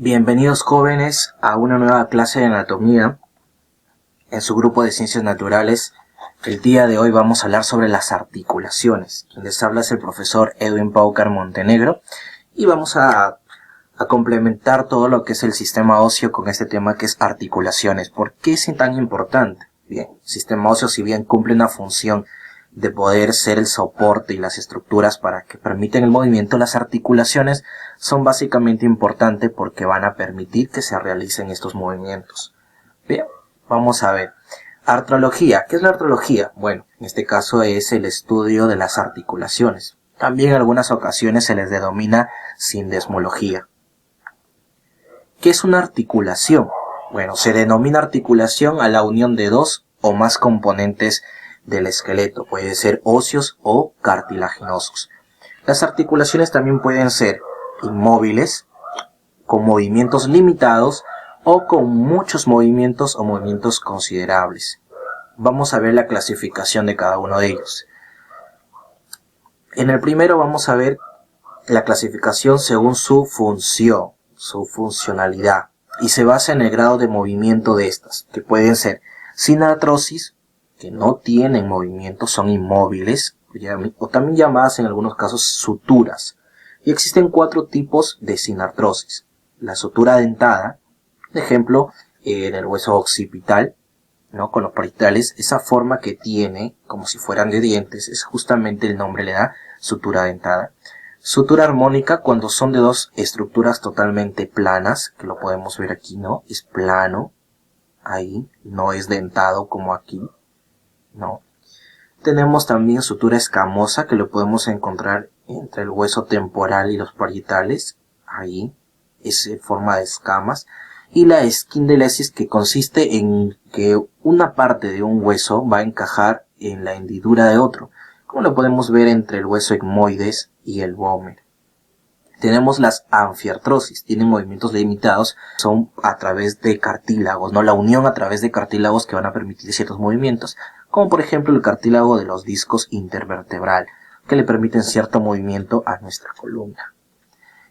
Bienvenidos jóvenes a una nueva clase de anatomía en su grupo de ciencias naturales. El día de hoy vamos a hablar sobre las articulaciones. Quien les habla es el profesor Edwin Paucar Montenegro y vamos a complementar todo lo que es el sistema óseo con este tema que es articulaciones. ¿Por qué es tan importante? Bien, el sistema óseo, si bien cumple una función de poder ser el soporte y las estructuras para que permiten el movimiento, las articulaciones son básicamente importantes porque van a permitir que se realicen estos movimientos. Bien, vamos a ver. Artrología. ¿Qué es la artrología? Bueno, en este caso es el estudio de las articulaciones. También en algunas ocasiones se les denomina sindesmología. ¿Qué es una articulación? Bueno, se denomina articulación a la unión de dos o más componentes del esqueleto, puede ser óseos o cartilaginosos. Las articulaciones también pueden ser inmóviles, con movimientos limitados o con muchos movimientos o movimientos considerables. Vamos a ver la clasificación de cada uno de ellos. En el primero vamos a ver la clasificación según su función, su funcionalidad, y se basa en el grado de movimiento de estas, que pueden ser sin artrosis, que no tienen movimiento, son inmóviles, o también llamadas en algunos casos suturas. Y existen 4 tipos de sinartrosis. La sutura dentada, por ejemplo, en el hueso occipital, ¿no? Con los parietales, esa forma que tiene, como si fueran de dientes, es justamente el nombre le da sutura dentada. Sutura armónica, cuando son de dos estructuras totalmente planas, que lo podemos ver aquí, ¿no? Es plano, ahí, no es dentado como aquí. No. Tenemos también sutura escamosa, que lo podemos encontrar entre el hueso temporal y los parietales, ahí es en forma de escamas, y la esquindelesis, que consiste en que una parte de un hueso va a encajar en la hendidura de otro, como lo podemos ver entre el hueso etmoides y el vómer. Tenemos las anfiartrosis, tienen movimientos limitados, son a través de cartílagos, ¿no? La unión a través de cartílagos que van a permitir ciertos movimientos, como por ejemplo el cartílago de los discos intervertebral, que le permiten cierto movimiento a nuestra columna.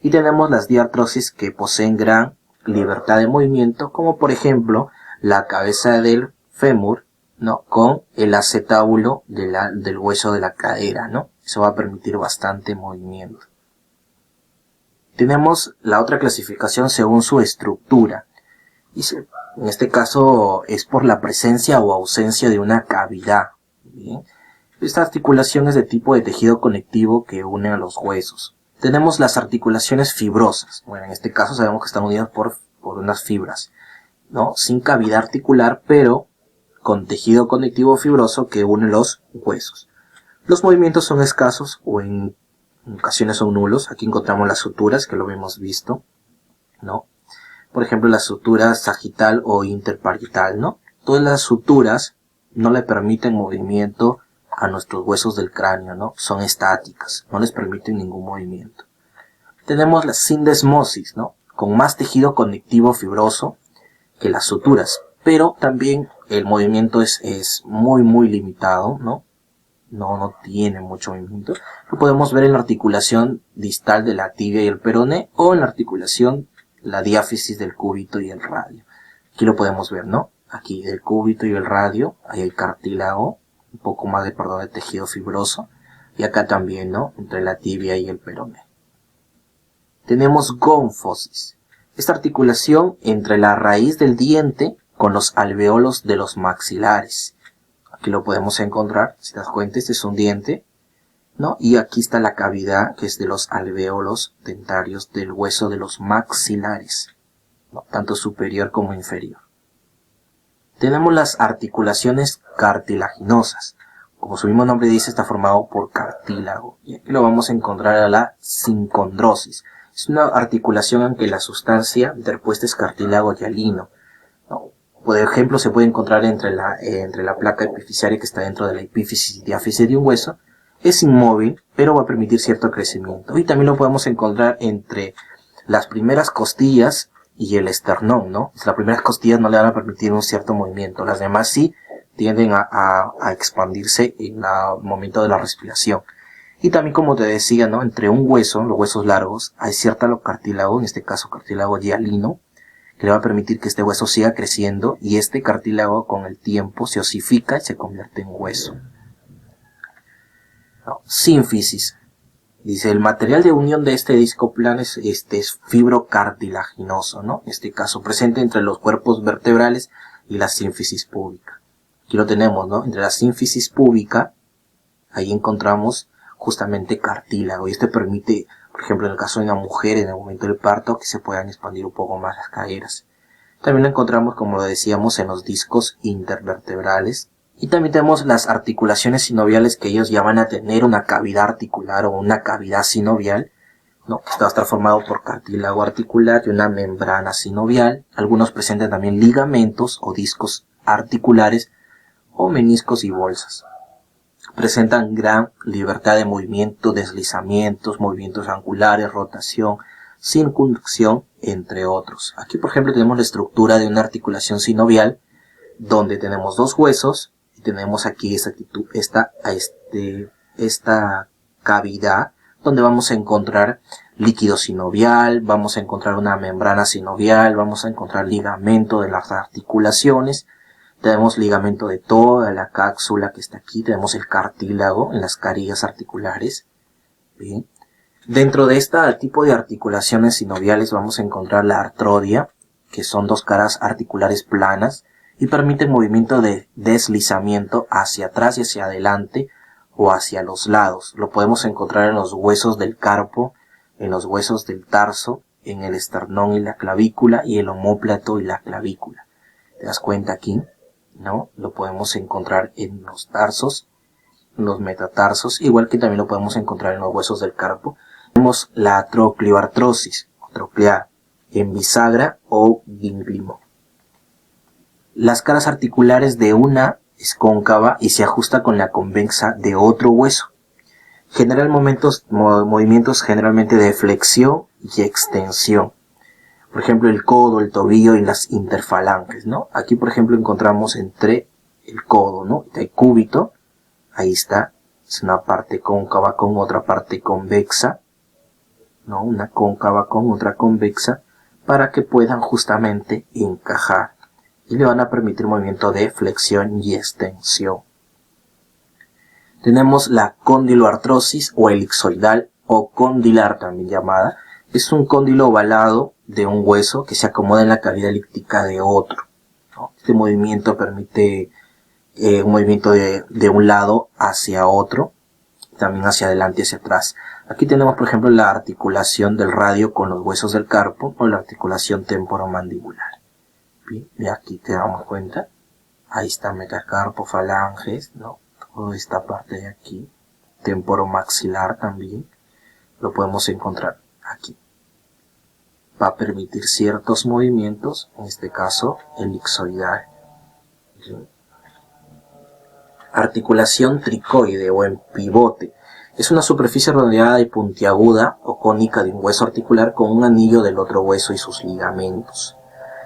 Y tenemos las diartrosis, que poseen gran libertad de movimiento, como por ejemplo la cabeza del fémur, ¿no? Con el acetábulo del hueso de la cadera, ¿no? Eso va a permitir bastante movimiento. Tenemos la otra clasificación según su estructura. Y en este caso es por la presencia o ausencia de una cavidad. ¿Bien? Esta articulación es de tipo de tejido conectivo que une a los huesos. Tenemos las articulaciones fibrosas. Bueno, en este caso sabemos que están unidas por unas fibras, ¿no? Sin cavidad articular, pero con tejido conectivo fibroso que une los huesos. Los movimientos son escasos o en ocasiones son nulos. Aquí encontramos las suturas, que lo hemos visto, ¿no? Por ejemplo, la sutura sagital o interparietal, ¿no? Todas las suturas no le permiten movimiento a nuestros huesos del cráneo, ¿no? Son estáticas, no les permiten ningún movimiento. Tenemos la sindesmosis, ¿no? Con más tejido conectivo fibroso que las suturas, pero también el movimiento es muy limitado, ¿no? No tiene mucho movimiento. Lo podemos ver en la articulación distal de la tibia y el peroné, o en la articulación, la diáfisis del cúbito y el radio. Aquí lo podemos ver, ¿no? Aquí del cúbito y el radio, hay el cartílago, un poco más de tejido fibroso, y acá también, ¿no? Entre la tibia y el peroné. Tenemos gonfosis. Esta articulación entre la raíz del diente con los alveolos de los maxilares. Aquí lo podemos encontrar, si te das cuenta, este es un diente, ¿no? Y aquí está la cavidad, que es de los alveolos dentarios del hueso de los maxilares, ¿no? Tanto superior como inferior. Tenemos las articulaciones cartilaginosas. Como su mismo nombre dice, está formado por cartílago. Y aquí lo vamos a encontrar a la sincondrosis. Es una articulación en que la sustancia interpuesta es cartílago hialino, ¿no? Por ejemplo, se puede encontrar entre la placa epifisiaria que está dentro de la epífisis y diáfisis de un hueso. Es inmóvil, pero va a permitir cierto crecimiento. Y también lo podemos encontrar entre las primeras costillas y el esternón, ¿no? Las primeras costillas no le van a permitir un cierto movimiento. Las demás sí tienden a expandirse en el momento de la respiración. Y también, como te decía, ¿no? Entre un hueso, los huesos largos, hay cierto cartílago, en este caso cartílago hialino, que le va a permitir que este hueso siga creciendo y este cartílago con el tiempo se osifica y se convierte en hueso. ¿No? Sínfisis. Dice, el material de unión de este disco plano es fibrocartilaginoso, ¿no? En este caso, presente entre los cuerpos vertebrales y la sínfisis púbica. Aquí lo tenemos, ¿no? Entre la sínfisis púbica, ahí encontramos justamente cartílago. Y esto permite, por ejemplo, en el caso de una mujer, en el momento del parto, que se puedan expandir un poco más las caderas. También lo encontramos, como lo decíamos, en los discos intervertebrales. Y también tenemos las articulaciones sinoviales, que ellos ya van a tener una cavidad articular o una cavidad sinovial, ¿no? Esto va a estar formado por cartílago articular y una membrana sinovial. Algunos presentan también ligamentos o discos articulares o meniscos y bolsas. Presentan gran libertad de movimiento, deslizamientos, movimientos angulares, rotación, circunducción, entre otros. Aquí, por ejemplo, tenemos la estructura de una articulación sinovial, donde tenemos dos huesos, y tenemos aquí esta cavidad, donde vamos a encontrar líquido sinovial, vamos a encontrar una membrana sinovial, vamos a encontrar ligamento de las articulaciones, tenemos ligamento de toda la cápsula que está aquí, tenemos el cartílago en las carillas articulares. Bien. Dentro de este tipo de articulaciones sinoviales vamos a encontrar la artrodia, que son dos caras articulares planas y permiten movimiento de deslizamiento hacia atrás y hacia adelante o hacia los lados. Lo podemos encontrar en los huesos del carpo, en los huesos del tarso, en el esternón y la clavícula y el omóplato y la clavícula. ¿Te das cuenta aquí? ¿No? Lo podemos encontrar en los tarsos, en los metatarsos, igual que también lo podemos encontrar en los huesos del carpo. Tenemos la trocleoartrosis, troclear, en bisagra o vínculo. Las caras articulares de una es cóncava y se ajusta con la convexa de otro hueso. Genera movimientos generalmente de flexión y extensión. Por ejemplo, el codo, el tobillo y las interfalanges, ¿no? Aquí, por ejemplo, encontramos entre el codo, ¿no? El cúbito, ahí está, es una parte cóncava con otra parte convexa, ¿no? Una cóncava con otra convexa, para que puedan justamente encajar. Y le van a permitir movimiento de flexión y extensión. Tenemos la condiloartrosis o elipsoidal o condilar también llamada. Es un cóndilo ovalado de un hueso que se acomoda en la cavidad elíptica de otro, ¿no? Este movimiento permite un movimiento de un lado hacia otro, también hacia adelante y hacia atrás. Aquí tenemos, por ejemplo, la articulación del radio con los huesos del carpo o la articulación temporomandibular. Bien, y aquí te damos cuenta, ahí está metacarpo, falanges, ¿no? Toda esta parte de aquí, temporomaxilar también, lo podemos encontrar aquí. Va a permitir ciertos movimientos, en este caso elipsoidal. Articulación tricoide o en pivote. Es una superficie redondeada y puntiaguda o cónica de un hueso articular con un anillo del otro hueso y sus ligamentos.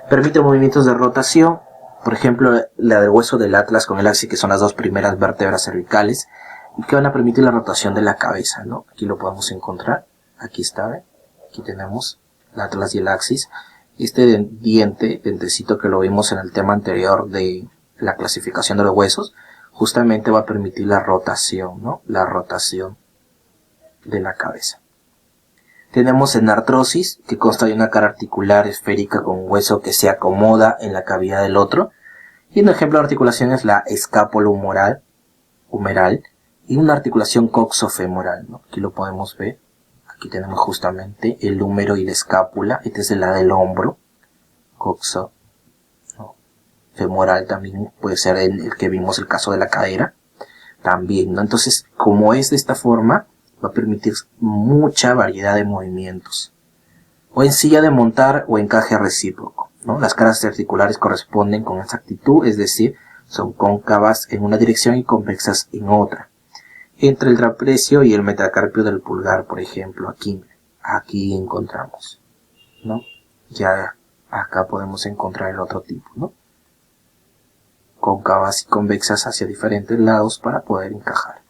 Permite movimientos de rotación, por ejemplo, la del hueso del atlas con el axis, que son las dos primeras vértebras cervicales, y que van a permitir la rotación de la cabeza, ¿no? Aquí lo podemos encontrar. Aquí está, ¿eh? Aquí tenemos el atlas y el axis. Este dientecito que lo vimos en el tema anterior de la clasificación de los huesos, justamente va a permitir la rotación, ¿no? La rotación de la cabeza. Tenemos en artrosis, que consta de una cara articular esférica con un hueso que se acomoda en la cavidad del otro. Y un ejemplo de articulación es la escápulo-humeral y una articulación coxofemoral, ¿no? Aquí lo podemos ver. Aquí tenemos justamente el húmero y la escápula. Esta es la del hombro, coxo, ¿no? Femoral también puede ser el que vimos el caso de la cadera. También, ¿no? Entonces, como es de esta forma, va a permitir mucha variedad de movimientos. O en silla de montar o encaje recíproco, ¿no? Las caras articulares corresponden con exactitud, es decir, son cóncavas en una dirección y convexas en otra. Entre el trapecio y el metacarpio del pulgar, por ejemplo, aquí encontramos, ¿no? Ya acá podemos encontrar el otro tipo, ¿no? Cóncavas y convexas hacia diferentes lados para poder encajar.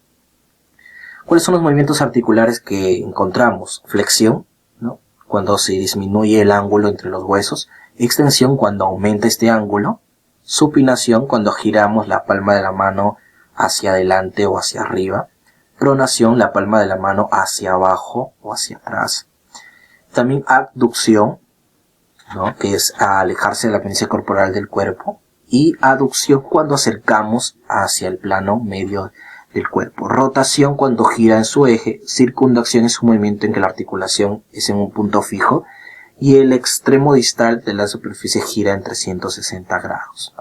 ¿Cuáles son los movimientos articulares que encontramos? Flexión, ¿no?, cuando se disminuye el ángulo entre los huesos. Extensión, cuando aumenta este ángulo. Supinación, cuando giramos la palma de la mano hacia adelante o hacia arriba. Pronación, la palma de la mano hacia abajo o hacia atrás. También abducción, ¿no?, que es alejarse de la planicie corporal del cuerpo. Y aducción, cuando acercamos hacia el plano medio del cuerpo. Rotación, cuando gira en su eje. Circundación es un movimiento en que la articulación es en un punto fijo y el extremo distal de la superficie gira en 360 grados.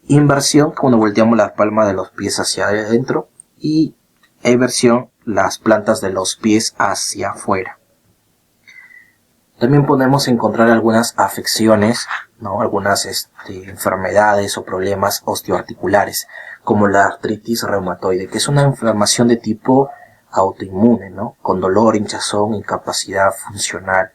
Inversión, cuando volteamos la palma de los pies hacia adentro, y eversión, las plantas de los pies hacia afuera. También podemos encontrar algunas afecciones, ¿no?, algunas enfermedades o problemas osteoarticulares, como la artritis reumatoide, que es una inflamación de tipo autoinmune, ¿no?, con dolor, hinchazón, incapacidad funcional.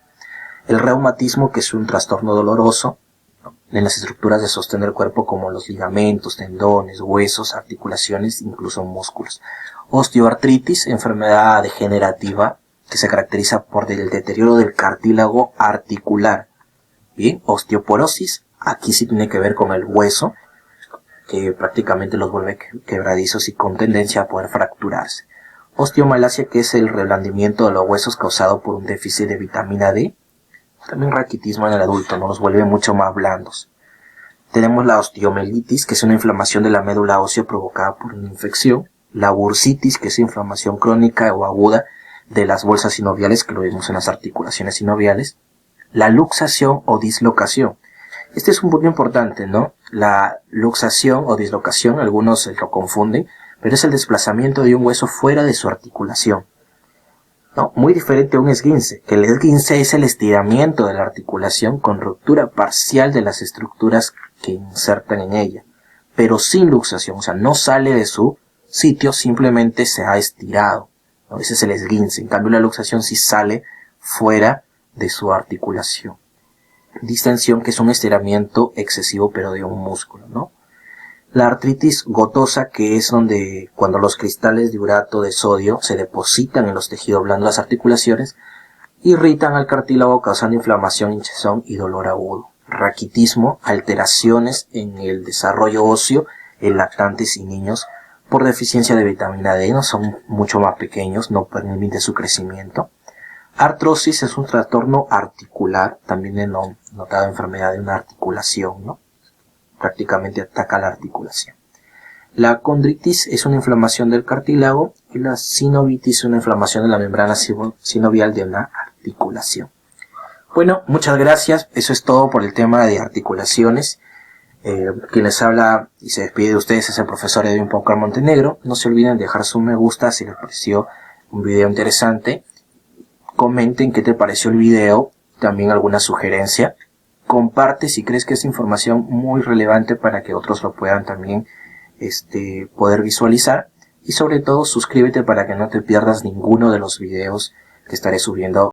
El reumatismo, que es un trastorno doloroso, ¿no?, en las estructuras de sostén del cuerpo, como los ligamentos, tendones, huesos, articulaciones, incluso músculos. Osteoartritis, enfermedad degenerativa, que se caracteriza por el deterioro del cartílago articular. Bien, osteoporosis, aquí sí tiene que ver con el hueso, que prácticamente los vuelve quebradizos y con tendencia a poder fracturarse. Osteomalacia, que es el reblandimiento de los huesos causado por un déficit de vitamina D. También raquitismo en el adulto, ¿no?, los vuelve mucho más blandos. Tenemos la osteomielitis, que es una inflamación de la médula ósea provocada por una infección. La bursitis, que es inflamación crónica o aguda de las bolsas sinoviales, que lo vemos en las articulaciones sinoviales. La luxación o dislocación. Este es un punto importante, ¿no? La luxación o dislocación, algunos lo confunden, pero es el desplazamiento de un hueso fuera de su articulación, ¿no? Muy diferente a un esguince, que el esguince es el estiramiento de la articulación con ruptura parcial de las estructuras que insertan en ella, pero sin luxación, o sea, no sale de su sitio, simplemente se ha estirado, ¿no? Ese es el esguince. En cambio, la luxación sí sale fuera de su articulación. Distensión, que es un estiramiento excesivo pero de un músculo, ¿no? La artritis gotosa, que es donde cuando los cristales de urato de sodio se depositan en los tejidos blandos de las articulaciones, irritan al cartílago causando inflamación, hinchazón y dolor agudo. Raquitismo, alteraciones en el desarrollo óseo en lactantes y niños por deficiencia de vitamina D, no son mucho más pequeños, no permite su crecimiento. Artrosis es un trastorno articular, también denotado enfermedad de una articulación, ¿no? Prácticamente ataca la articulación. La condritis es una inflamación del cartílago y la sinovitis es una inflamación de la membrana sinovial de una articulación. Bueno, muchas gracias. Eso es todo por el tema de articulaciones. Quien les habla y se despide de ustedes es el profesor Edwin Paucar Montenegro. No se olviden de dejar su me gusta si les pareció un video interesante. Comenten qué te pareció el video, también alguna sugerencia. Comparte si crees que es información muy relevante para que otros lo puedan también poder visualizar. Y sobre todo suscríbete para que no te pierdas ninguno de los videos que estaré subiendo